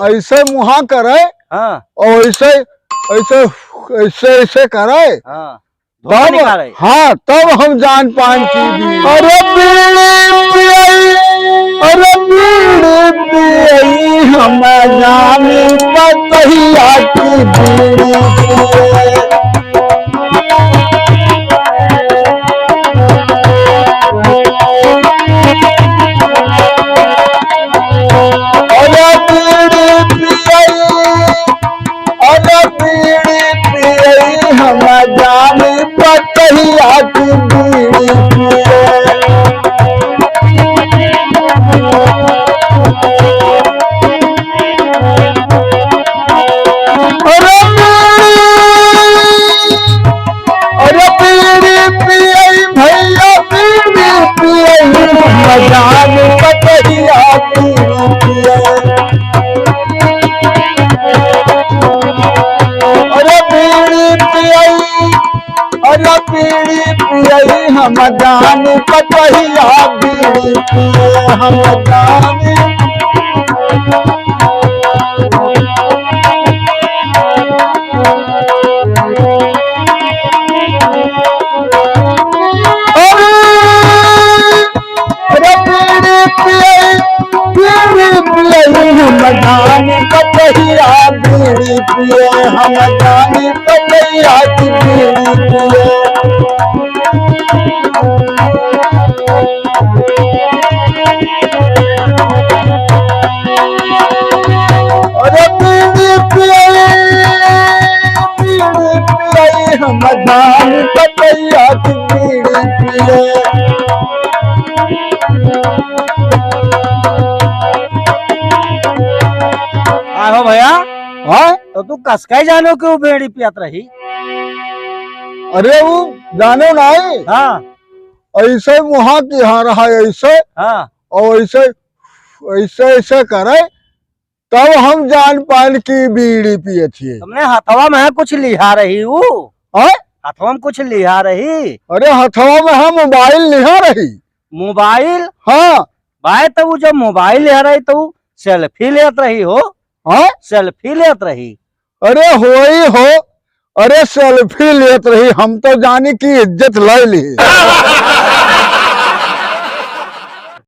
ऐसे मुहा करे हाँ और ऐसे ऐसे ऐसे ऐसे करे हाँ धुआं तब निकाले। हाँ तब हम जान पान की बीड़ी। अरे बीड़ी पियई, अरे बीड़ी पियई हम जान पतहिया की बीड़ी पियई। अरे बीड़ी पियई, अरे बीड़ी पियई हम जान पतहिया की बीड़ी पियई। अरे बीड़ी पियई भैया बीड़ी पियई हम जान पतहिया बीड़ी पियई। अरे बीड़ी पियई, अरे बीड़ी पियई हम जान पतहिया बीड़ी पियई हम जान। अरे बीड़ी पियई, बीड़ी पियई हम जान पतहिया बीड़ी पियई हम जान पतहिया की बीड़ी पियई। अरे बीड़ी पियई, बीड़ी पियई हम जान पतहिया की बीड़ी पियई। आहो भैया हाँ तो तू कसकाई जानो क्यों बीड़ी पियत रही। अरे वो जाने नहीं हाँ ऐसे मुहा की हाँ रहा ऐसे हाँ और ऐसे ऐसे ऐसे करे तब हम जान पान की बीड़ी पिए थे। तुमने हथवा में कुछ लिहा रही वो हाँ? हथवा में कुछ लिहा रही। अरे हथवा में हम मोबाइल लिहा रही। मोबाइल हाँ भाई तो वो जब मोबाइल ले रही तो सेल्फी लेत रही हो। हाँ सेल्फी लेत रही। अरे हो, अरे सेल्फी लेत रही हम तो जानी की इज्जत ले ली।